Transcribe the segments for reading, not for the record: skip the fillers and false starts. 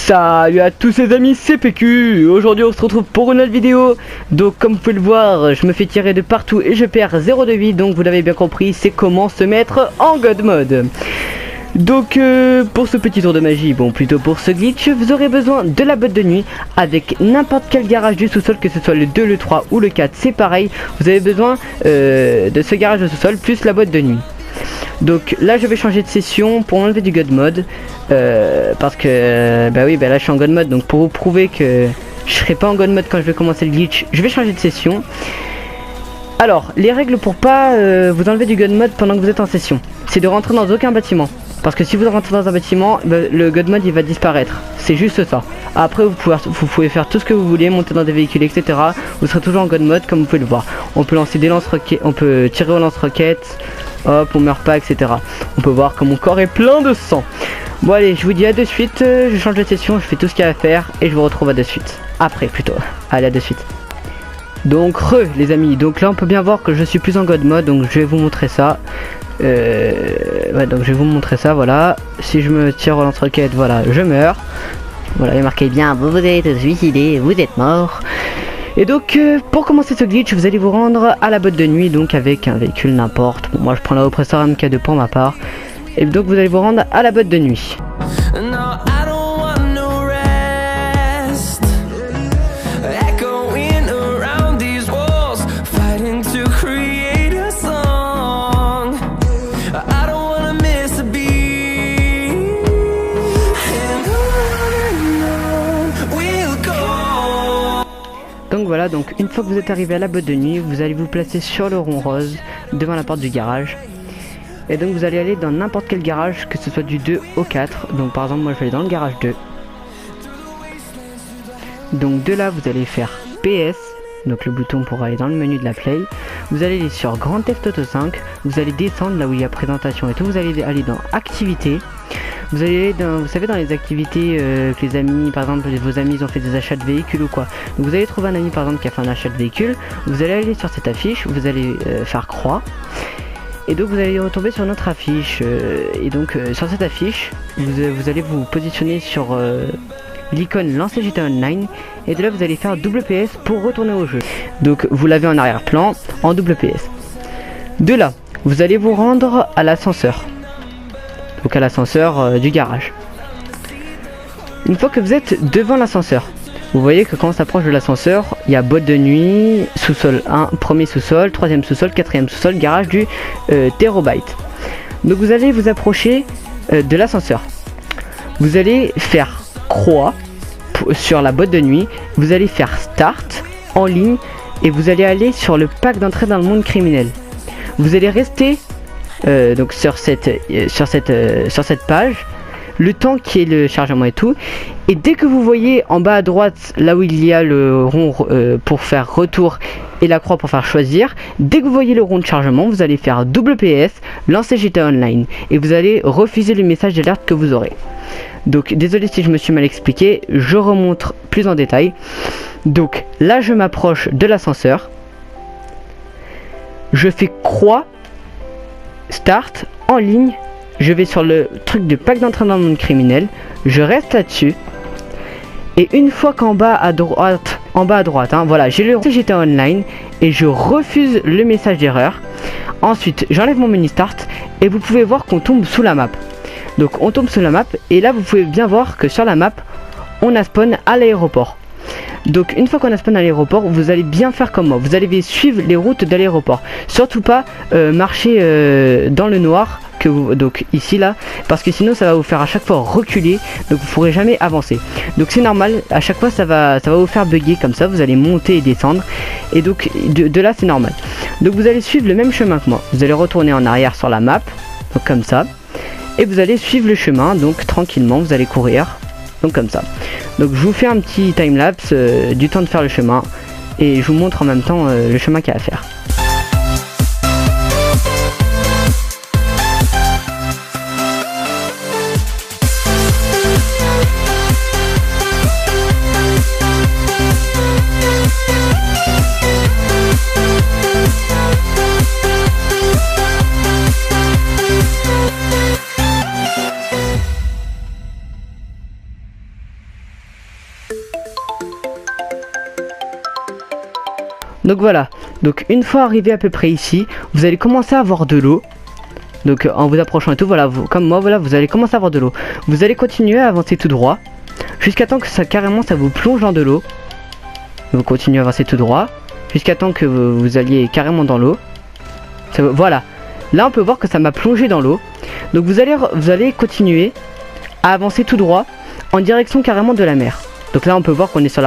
Salut à tous les amis, c'est PQ. Aujourd'hui on se retrouve pour une autre vidéo. Donc comme vous pouvez le voir, je me fais tirer de partout et je perds 0 de vie. Donc vous l'avez bien compris, c'est comment se mettre en God mode. Donc pour ce petit tour de magie, bon plutôt pour ce glitch, vous aurez besoin de la botte de nuit avec n'importe quel garage du sous-sol, que ce soit le 2, le 3 ou le 4, c'est pareil. Vous avez besoin de ce garage de sous-sol plus la botte de nuit. Donc là je vais changer de session pour enlever du God mode parce que bah là je suis en God mode, donc pour vous prouver que je serai pas en God mode quand je vais commencer le glitch, je vais changer de session. Alors les règles pour pas vous enlever du God mode pendant que vous êtes en session, c'est de rentrer dans aucun bâtiment, parce que si vous rentrez dans un bâtiment, le God mode il va disparaître, c'est juste ça. Après vous pouvez faire tout ce que vous voulez, monter dans des véhicules etc, vous serez toujours en God mode comme vous pouvez le voir. On peut lancer des lance-roquettes, on peut tirer au lance-roquettes, hop on meurt pas etc. On peut voir que mon corps est plein de sang. Bon allez, je vous dis à de suite, je change de session, je fais tout ce qu'il y a à faire et je vous retrouve à de suite. Après plutôt, allez à de suite. Donc les amis, donc là on peut bien voir que je suis plus en God mode, donc je vais vous montrer ça. Donc je vais vous montrer ça, voilà. Si je me tire au lance-roquette, voilà, je meurs. Voilà, il est marqué bien, vous êtes suicidé, vous êtes mort. Et donc pour commencer ce glitch, vous allez vous rendre à la botte de nuit, donc avec un véhicule n'importe. Bon, moi je prends la Oppressor MK2 pour ma part. Et donc vous allez vous rendre à la botte de nuit. Donc voilà, donc une fois que vous êtes arrivé à la botte de nuit, vous allez vous placer sur le rond rose devant la porte du garage. Et donc vous allez aller dans n'importe quel garage, que ce soit du 2 au 4. Donc par exemple moi je vais aller dans le garage 2. Donc de là vous allez faire PS, donc le bouton pour aller dans le menu de la play. Vous allez aller sur Grand Theft Auto 5, vous allez descendre là où il y a présentation et tout, vous allez aller dans activités. Vous allez dans, vous savez, dans les activités que les amis, par exemple vos amis ils ont fait des achats de véhicules ou quoi. Donc vous allez trouver un ami par exemple qui a fait un achat de véhicule, vous allez aller sur cette affiche, vous allez faire croix. Et donc vous allez retomber sur notre affiche, et donc sur cette affiche, vous allez vous positionner sur l'icône lancer GTA Online, et de là vous allez faire WPS pour retourner au jeu. Donc vous l'avez en arrière-plan, en WPS. De là, vous allez vous rendre à l'ascenseur. Donc à l'ascenseur du garage. Une fois que vous êtes devant l'ascenseur, vous voyez que quand on s'approche de l'ascenseur, il y a boîte de nuit, sous-sol 1, premier sous-sol, troisième sous-sol, quatrième sous-sol, garage du Terabyte. Donc vous allez vous approcher de l'ascenseur. Vous allez faire croix sur la boîte de nuit, vous allez faire start en ligne et vous allez aller sur le pack d'entrée dans le monde criminel. Vous allez rester donc sur cette page le temps qui est le chargement et tout, et dès que vous voyez en bas à droite là où il y a le rond pour faire retour et la croix pour faire choisir, dès que vous voyez le rond de chargement, vous allez faire WPS, lancer GTA Online et vous allez refuser le message d'alerte que vous aurez. Donc désolé si je me suis mal expliqué, je remonte plus en détail. Donc là je m'approche de l'ascenseur, je fais croix, start en ligne, je vais sur le truc de pack d'entrée dans le monde criminel, je reste là-dessus, et une fois qu'en bas à droite, hein, voilà, j'ai le GTA Online et je refuse le message d'erreur. Ensuite j'enlève mon menu start et vous pouvez voir qu'on tombe sous la map. Donc on tombe sous la map et là vous pouvez bien voir que sur la map on a spawn à l'aéroport. Donc une fois qu'on a spawn à l'aéroport, vous allez bien faire comme moi, vous allez suivre les routes de l'aéroport. Surtout pas marcher dans le noir, donc ici là, parce que sinon ça va vous faire à chaque fois reculer, donc vous pourrez jamais avancer. Donc c'est normal, à chaque fois ça va vous faire bugger comme ça, vous allez monter et descendre, et donc de là c'est normal. Donc vous allez suivre le même chemin que moi, vous allez retourner en arrière sur la map, donc comme ça, et vous allez suivre le chemin, donc tranquillement vous allez courir. Donc comme ça. Donc je vous fais un petit timelapse du temps de faire le chemin et je vous montre en même temps le chemin qu'il y a à faire. Donc voilà, donc une fois arrivé à peu près ici, vous allez commencer à avoir de l'eau. Donc en vous approchant et tout, voilà, comme moi, voilà, vous allez commencer à avoir de l'eau. Vous allez continuer à avancer tout droit, jusqu'à temps que ça vous plonge dans de l'eau. Vous continuez à avancer tout droit, jusqu'à temps que vous alliez carrément dans l'eau. Voilà, là on peut voir que ça m'a plongé dans l'eau. Donc vous allez continuer à avancer tout droit, en direction carrément de la mer. Donc là on peut voir qu'on est sur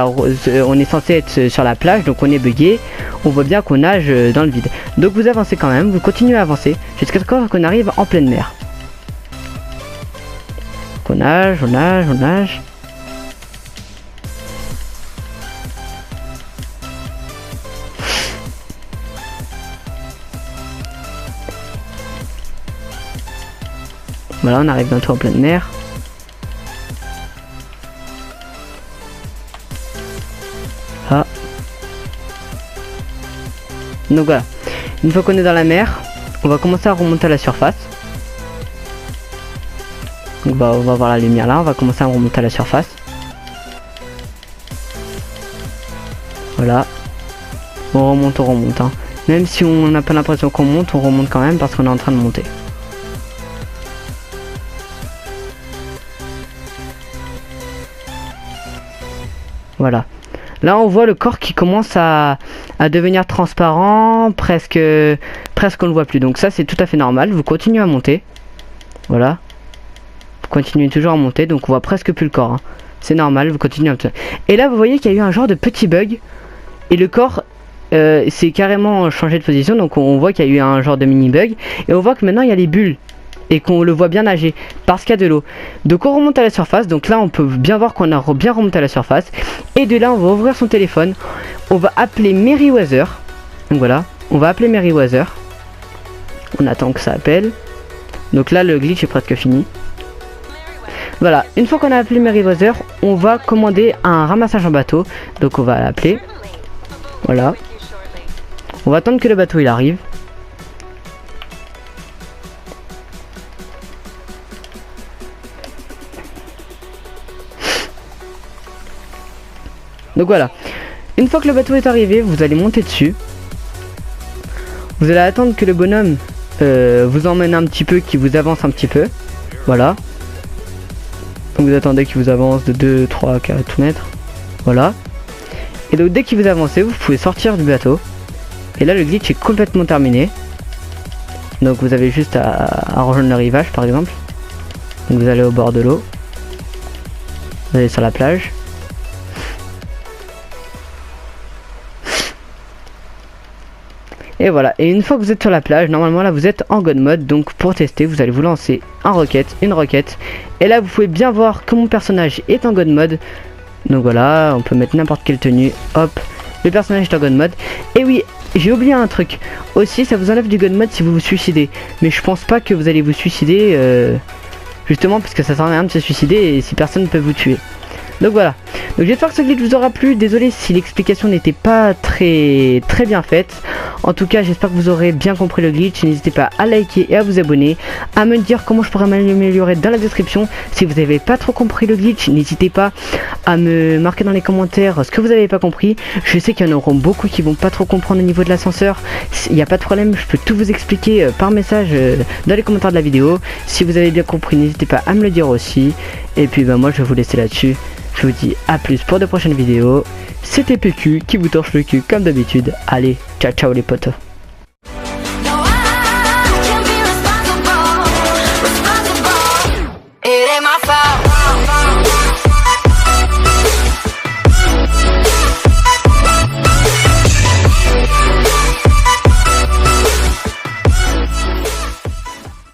on est censé être sur la plage, donc on est bugué. On voit bien qu'on nage dans le vide. Donc vous avancez quand même, vous continuez à avancer jusqu'à ce qu'on arrive en pleine mer. On nage, on nage, on nage. Voilà, on arrive bientôt en pleine mer. Ah. Donc voilà, une fois qu'on est dans la mer, on va commencer à remonter à la surface. Donc on va voir la lumière là, on va commencer à remonter à la surface. Voilà. On remonte, hein. Même si on n'a pas l'impression qu'on monte, on remonte quand même parce qu'on est en train de monter. Voilà. Là on voit le corps qui commence à devenir transparent, presque on le voit plus. Donc ça c'est tout à fait normal, vous continuez à monter. Voilà. Vous continuez toujours à monter, donc on voit presque plus le corps. Hein. C'est normal, vous continuez à monter. Et là vous voyez qu'il y a eu un genre de petit bug. Et le corps s'est carrément changé de position, donc on voit qu'il y a eu un genre de mini bug. Et on voit que maintenant il y a les bulles. Et qu'on le voit bien nager parce qu'il y a de l'eau. Donc on remonte à la surface. Donc là on peut bien voir qu'on a bien remonté à la surface. Et de là on va ouvrir son téléphone. On va appeler Merryweather. Donc voilà, on va appeler Merryweather. On attend que ça appelle. Donc là le glitch est presque fini. Voilà, une fois qu'on a appelé Merryweather, on va commander un ramassage en bateau. Donc on va l'appeler. Voilà. On va attendre que le bateau il arrive. Donc voilà, une fois que le bateau est arrivé, vous allez monter dessus. Vous allez attendre que le bonhomme vous emmène un petit peu, qu'il vous avance un petit peu. Voilà. Donc vous attendez qu'il vous avance de 2, 3, 4 mètres. Voilà. Et donc dès qu'il vous avance, vous pouvez sortir du bateau. Et là le glitch est complètement terminé. Donc vous avez juste à rejoindre le rivage par exemple. Donc vous allez au bord de l'eau. Vous allez sur la plage. Et voilà, et une fois que vous êtes sur la plage, normalement là vous êtes en God mode. Donc pour tester, vous allez vous lancer une roquette. Et là vous pouvez bien voir que mon personnage est en God mode. Donc voilà, on peut mettre n'importe quelle tenue. Hop, le personnage est en God mode. Et oui, j'ai oublié un truc. Aussi, ça vous enlève du God mode si vous vous suicidez. Mais je pense pas que vous allez vous suicider. Justement parce que ça sert à rien de se suicider et si personne ne peut vous tuer. Donc voilà, donc j'espère que ce glitch vous aura plu. Désolé si l'explication n'était pas très bien faite. En tout cas j'espère que vous aurez bien compris le glitch. N'hésitez pas à liker et à vous abonner, à me dire comment je pourrais m'améliorer dans la description. Si vous n'avez pas trop compris le glitch, n'hésitez pas à me marquer dans les commentaires ce que vous n'avez pas compris. Je sais qu'il y en auront beaucoup qui vont pas trop comprendre au niveau de l'ascenseur. Il n'y a pas de problème, je peux tout vous expliquer par message dans les commentaires de la vidéo. Si vous avez bien compris, n'hésitez pas à me le dire aussi. Et puis moi je vais vous laisser là-dessus. Je vous dis à plus pour de prochaines vidéos. C'était PQ qui vous torche le cul comme d'habitude. Allez, ciao ciao les potos.